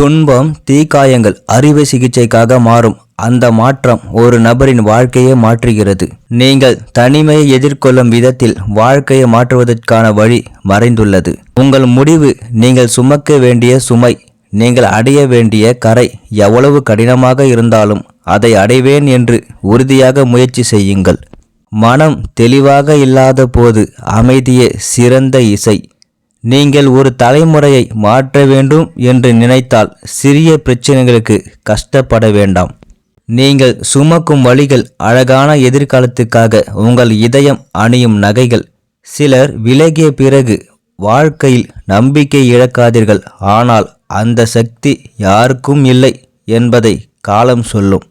துன்பம், தீக்காயங்கள் அறுவை சிகிச்சைக்காக மாறும். அந்த மாற்றம் ஒரு நபரின் வாழ்க்கையை மாற்றுகிறது. நீங்கள் தனிமையை எதிர்கொள்ளும் விதத்தில் வாழ்க்கையை மாற்றுவதற்கான வழி மறைந்துள்ளது. உங்கள் முடிவு, நீங்கள் சுமக்க வேண்டிய சுமை, நீங்கள் அடைய வேண்டிய கரை எவ்வளவு கடினமாக இருந்தாலும் அதை அடைவேன் என்று உறுதியாக முயற்சி செய்யுங்கள். மனம் தெளிவாக இல்லாத போது அமைதியே சிறந்த இசை. நீங்கள் ஒரு தலைமுறையை மாற்ற வேண்டும் என்று நினைத்தால் சிறிய பிரச்சனைகளுக்கு கஷ்டப்பட வேண்டாம். நீங்கள் சுமக்கும் வழிகள் அழகான எதிர்காலத்துக்காக உங்கள் இதயம் அணியும் நகைகள். சிலர் விலகிய பிறகு வாழ்க்கையில் நம்பிக்கை இழக்காதீர்கள். ஆனால் அந்த சக்தி யாருக்கும் இல்லை என்பதை காலம் சொல்லும்.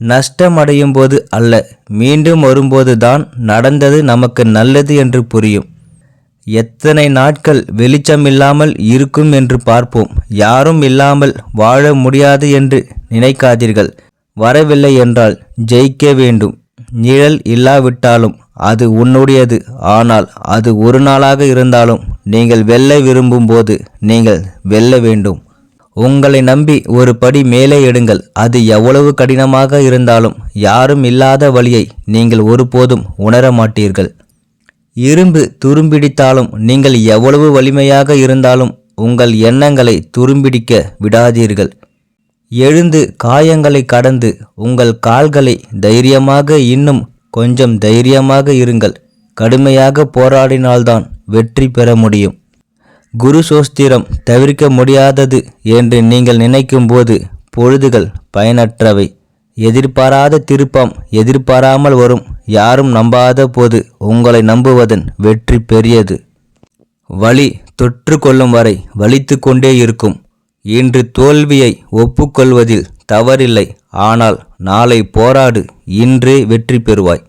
நஷ்டமடையும் போது அல்ல, மீண்டும் வரும்போது தான் நடந்தது நமக்கு நல்லது என்று புரியும். எத்தனை நாட்கள் வெளிச்சமில்லாமல் இருக்கும் என்று பார்ப்போம். யாரும் இல்லாமல் வாழ முடியாது என்று நினைக்காதீர்கள். வரவில்லை என்றால் ஜெயிக்க வேண்டும். நிழல் இல்லாவிட்டாலும் அது உன்னுடையது. ஆனால் அது ஒரு நாளாக இருந்தாலும் நீங்கள் வெல்ல விரும்பும் போது நீங்கள் வெல்ல வேண்டும். உங்களை நம்பி ஒரு படி மேலே எடுங்கள். அது எவ்வளவு கடினமாக இருந்தாலும் யாரும் இல்லாத வழியை நீங்கள் ஒருபோதும் உணர மாட்டீர்கள். இரும்பு துரும்பிடித்தாலும் நீங்கள் எவ்வளவு வலிமையாக இருந்தாலும் உங்கள் எண்ணங்களை துரும்பிடிக்க விடாதீர்கள். எழுந்து காயங்களை கடந்து உங்கள் கால்களை தைரியமாக, இன்னும் கொஞ்சம் தைரியமாக இருங்கள். கடுமையாக போராடினால்தான் வெற்றி பெற முடியும். குரு சோஸ்திரம் தவிர்க்க முடியாதது என்று நீங்கள் நினைக்கும் போது பொழுதுகள் பயனற்றவை. எதிர்பாராத திருப்பம் எதிர்பாராமல் வரும். யாரும் நம்பாத போது உங்களை நம்புவதன் வெற்றி பெரியது. வலி தொற்று கொள்ளும் வரை வலித்து கொண்டே இருக்கும். இன்று தோல்வியை ஒப்புக்கொள்வதில் தவறில்லை. ஆனால் நாளை போராடு, இன்றே வெற்றி பெறுவாய்.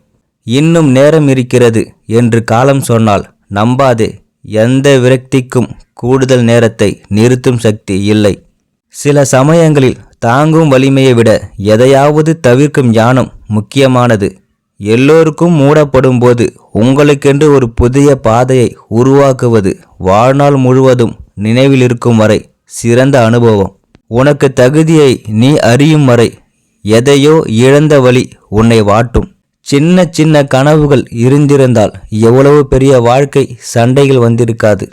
இன்னும் நேரம் இருக்கிறது என்று காலம் சொன்னால் நம்பாதே. எந்த விரக்திக்கும் கூடுதல் நேரத்தை நிறுத்தும் சக்தி இல்லை. சில சமயங்களில் தாங்கும் வலிமையை விட எதையாவது தவிர்க்கும் ஞானம் முக்கியமானது. எல்லோருக்கும் மூடப்படும் போது உங்களுக்கென்று ஒரு புதிய பாதையை உருவாக்குவது வாழ்நாள் முழுவதும் நினைவில் இருக்கும் வரை சிறந்த அனுபவம். உனக்கு தகுதியை நீ அறியும் வரை எதையோ இழந்த வழி உன்னை வாட்டும். சின்ன சின்ன கனவுகள் இருந்திருந்தால் எவ்வளவு பெரிய வாழ்க்கை சண்டைகள் வந்திருக்காது.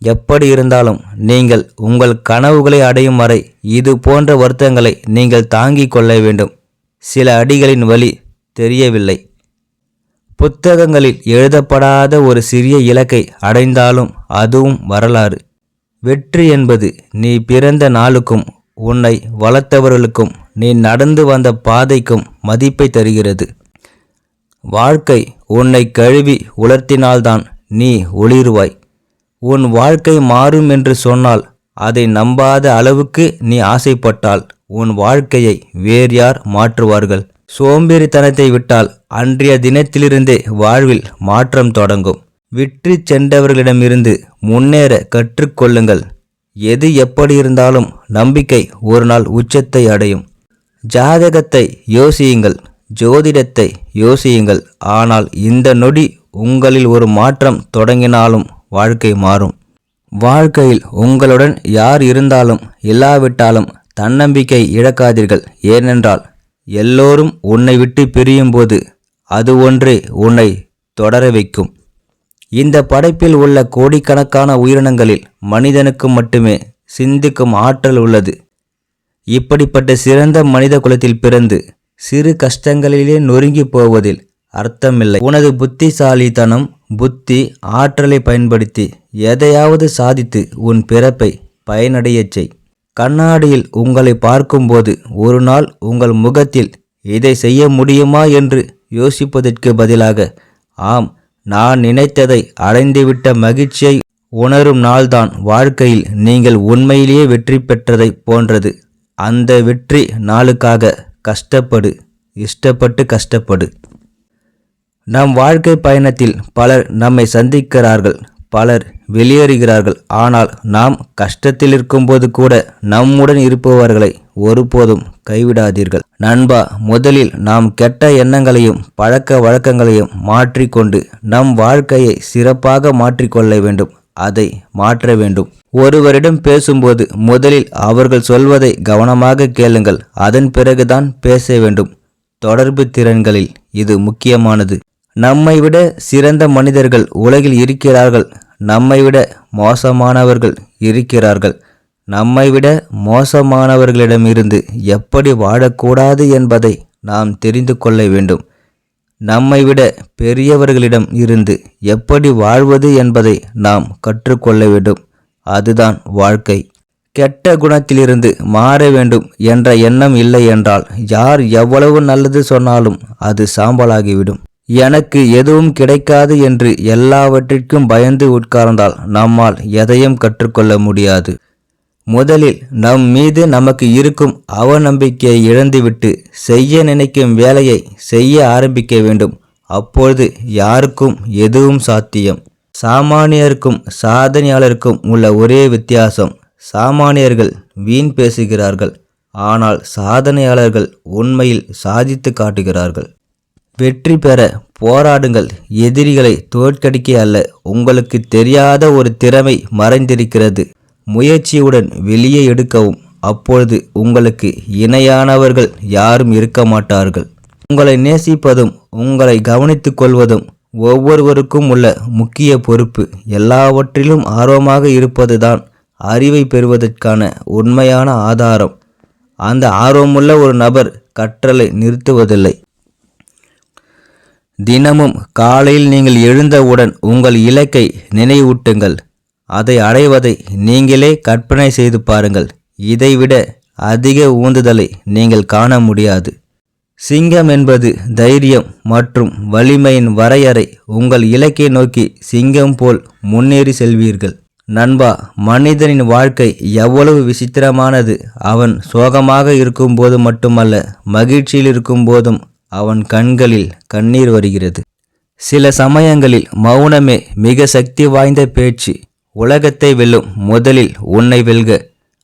எப்படி இருந்தாலும் நீங்கள் உங்கள் கனவுகளை அடையும் வரை இது போன்ற வருத்தங்களை நீங்கள் தாங்கிக் கொள்ள வேண்டும். சில அடிகளின் வழி தெரியவில்லை. புத்தகங்களில் எழுதப்படாத ஒரு சிறிய இலக்கை அடைந்தாலும் அதுவும் வரலாறு. வெற்றி என்பது நீ பிறந்த நாளுக்கும் உன்னை வளர்த்தவர்களுக்கும் நீ நடந்து வந்த பாதைக்கும் மதிப்பை தருகிறது. வாழ்க்கை உன்னை கழுவி உலர்த்தினால்தான் நீ ஒளிருவாய். உன் வாழ்க்கை மாறும் என்று சொன்னால் அதை நம்பாத அளவுக்கு நீ ஆசைப்பட்டால் உன் வாழ்க்கையை வேறு யார் மாற்றுவார்கள்? சோம்பேறித்தனத்தை விட்டால் அன்றைய தினத்திலிருந்தே வாழ்வில் மாற்றம் தொடங்கும். விற்று சென்றவர்களிடமிருந்து முன்னேற கற்றுக்கொள்ளுங்கள். எது எப்படி இருந்தாலும் நம்பிக்கை ஒரு நாள் உச்சத்தை அடையும். ஜாதகத்தை யோசியுங்கள், ஜோதிடத்தை யோசியுங்கள். ஆனால் இந்த நொடி உங்களில் ஒரு மாற்றம் தொடங்கினாலும் வாழ்க்கை மாறும். வாழ்க்கையில் உங்களுடன் யார் இருந்தாலும் இல்லாவிட்டாலும் தன்னம்பிக்கை இழக்காதீர்கள். ஏனென்றால் எல்லோரும் உன்னை விட்டு பிரியும் போது அது ஒன்றே உன்னை தொடர வைக்கும். இந்த படைப்பில் உள்ள கோடிக்கணக்கான உயிரினங்களில் மனிதனுக்கு மட்டுமே சிந்திக்கும் ஆற்றல் உள்ளது. இப்படிப்பட்ட சிறந்த மனித குலத்தில் பிறந்து சிறு கஷ்டங்களிலே நொறுங்கி போவதில் அர்த்தமில்லை. உனது புத்திசாலித்தனம், புத்தி, ஆற்றலை பயன்படுத்தி எதையாவது சாதித்து உன் பிறப்பை பயனடையச் செய். கண்ணாடியில் உங்களை பார்க்கும்போது ஒரு நாள் உங்கள் முகத்தில் இதை செய்ய முடியுமா என்று யோசிப்பதற்கு பதிலாக, ஆம், நான் நினைத்ததை அடைந்துவிட்ட மகிழ்ச்சியை உணரும் நாள்தான் வாழ்க்கையில் நீங்கள் உண்மையிலேயே வெற்றி பெற்றதை போன்றது. அந்த வெற்றி நாளுக்காக கஷ்டப்படு, இஷ்டப்பட்டு கஷ்டப்படு. நம் வாழ்க்கை பயணத்தில் பலர் நம்மை சந்திக்கிறார்கள், பலர் வெளியேறுகிறார்கள். ஆனால் நாம் கஷ்டத்தில் இருக்கும்போது கூட நம்முடன் இருப்பவர்களை ஒருபோதும் கைவிடாதீர்கள். நண்பா, முதலில் நாம் கெட்ட எண்ணங்களையும் பழக்க வழக்கங்களையும் மாற்றிக்கொண்டு நம் வாழ்க்கையை சிறப்பாக மாற்றிக்கொள்ள வேண்டும். அதை மாற்ற வேண்டும். ஒருவரிடம் பேசும்போது முதலில் அவர்கள் சொல்வதை கவனமாக கேளுங்கள். அதன் பிறகுதான் பேச வேண்டும். தொடர்பு திறன்களில் இது முக்கியமானது. நம்மை விட சிறந்த மனிதர்கள் உலகில் இருக்கிறார்கள். நம்மை விட மோசமானவர்கள் இருக்கிறார்கள். நம்மை விட மோசமானவர்களிடமிருந்து எப்படி வாழக்கூடாது என்பதை நாம் தெரிந்து கொள்ள வேண்டும். நம்மை விட பெரியவர்களிடம் இருந்து எப்படி வாழ்வது என்பதை நாம் கற்றுக்கொள்ள வேண்டும். அதுதான் வாழ்க்கை. கெட்ட குணத்திலிருந்து மாற வேண்டும் என்ற எண்ணம் இல்லை என்றால் யார் எவ்வளவு நல்லது சொன்னாலும் அது சாம்பலாகிவிடும். எனக்கு எதுவும் கிடைக்காது என்று எல்லாவற்றிற்கும் பயந்து உட்கார்ந்தால் நம்மால் எதையும் கற்றுக்கொள்ள முடியாது. முதலில் நம் மீது நமக்கு இருக்கும் அவநம்பிக்கையை இழந்துவிட்டு செய்ய நினைக்கும் வேலையை செய்ய ஆரம்பிக்க வேண்டும். அப்பொழுது யாருக்கும் எதுவும் சாத்தியம். சாமானியருக்கும் சாதனையாளருக்கும் உள்ள ஒரே வித்தியாசம், சாமானியர்கள் வீண் பேசுகிறார்கள், ஆனால் சாதனையாளர்கள் உண்மையில் சாதித்து காட்டுகிறார்கள். வெற்றி பெற போராடுங்கள். எதிரிகளை தோற்கடிக்க அல்ல. உங்களுக்கு தெரியாத ஒரு திறமை மறைந்திருக்கிறது. முயற்சியுடன் வெளியே எடுக்கவும். அப்பொழுது உங்களுக்கு இணையானவர்கள் யாரும் இருக்க மாட்டார்கள். உங்களை நேசிப்பதும் உங்களை கவனித்துக் கொள்வதும் ஒவ்வொருவருக்கும் உள்ள முக்கிய பொறுப்பு. எல்லாவற்றிலும் ஆர்வமாக இருப்பதுதான் அறிவை பெறுவதற்கான உண்மையான ஆதாரம். அந்த ஆர்வமுள்ள ஒரு நபர் கற்றலை நிறுத்துவதில்லை. தினமும் காலையில் நீங்கள் எழுந்தவுடன் உங்கள் இலக்கை நினைவூட்டுங்கள். அதை அடைவதை நீங்களே கற்பனை செய்து பாருங்கள். இதைவிட அதிக ஊந்துதலை நீங்கள் காண முடியாது. சிங்கம் என்பது தைரியம் மற்றும் வலிமையின் வரையறை. உங்கள் இலக்கை நோக்கி சிங்கம் போல் முன்னேறி செல்வீர்கள். நண்பா, மனிதனின் வாழ்க்கை எவ்வளவு விசித்திரமானது. அவன் சோகமாக இருக்கும்போது மட்டுமல்ல, மகிழ்ச்சியில் இருக்கும்போதும் அவன் கண்களில் கண்ணீர் வருகிறது. சில சமயங்களில் மௌனமே மிக சக்தி வாய்ந்த பேச்சு. உலகத்தை வெல்லும். முதலில் உன்னை வெல்க.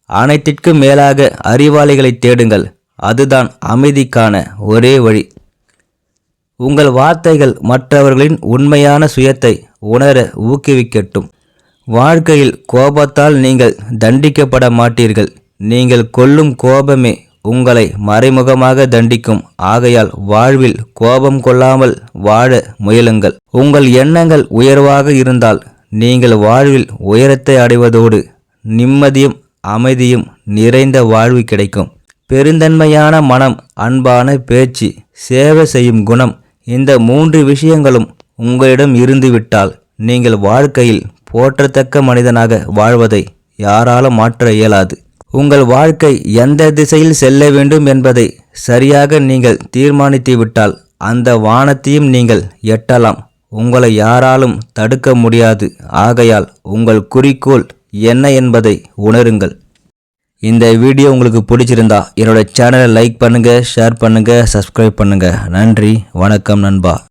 அனைத்திற்கும் மேலாக அறிவாளிகளை தேடுங்கள். அதுதான் அமைதிக்கான ஒரே வழி. உங்கள் வார்த்தைகள் மற்றவர்களின் உண்மையான சுயத்தை உணர ஊக்குவிக்கட்டும். வாழ்க்கையில் கோபத்தால் நீங்கள் தண்டிக்கப்பட மாட்டீர்கள். நீங்கள் கொள்ளும் கோபமே உங்களை மறைமுகமாக தண்டிக்கும். ஆகையால் வாழ்வில் கோபம் கொள்ளாமல் வாழ முயலுங்கள். உங்கள் எண்ணங்கள் உயர்வாக இருந்தால் நீங்கள் வாழ்வில் உயரத்தை அடைவதோடு நிம்மதியும் அமைதியும் நிறைந்த வாழ்வு கிடைக்கும். பெருந்தன்மையான மனம், அன்பான பேச்சு, சேவை செய்யும் குணம், இந்த 3 விஷயங்களும் உங்களிடம் இருந்துவிட்டால் நீங்கள் வாழ்க்கையில் போற்றத்தக்க மனிதனாக வாழ்வதை யாராலும் மாற்ற இயலாது. உங்கள் வாழ்க்கை எந்த திசையில் செல்ல வேண்டும் என்பதை சரியாக நீங்கள் தீர்மானித்துவிட்டால் அந்த வானத்தையும் நீங்கள் எட்டலாம். உங்களை யாராலும் தடுக்க முடியாது. ஆகையால் உங்கள் குறிக்கோள் என்ன என்பதை உணருங்கள். இந்த வீடியோ உங்களுக்கு பிடிச்சிருந்தா என்னோட சேனலை லைக் பண்ணுங்க, ஷேர் பண்ணுங்க, சப்ஸ்கிரைப் பண்ணுங்க. நன்றி, வணக்கம் நண்பா.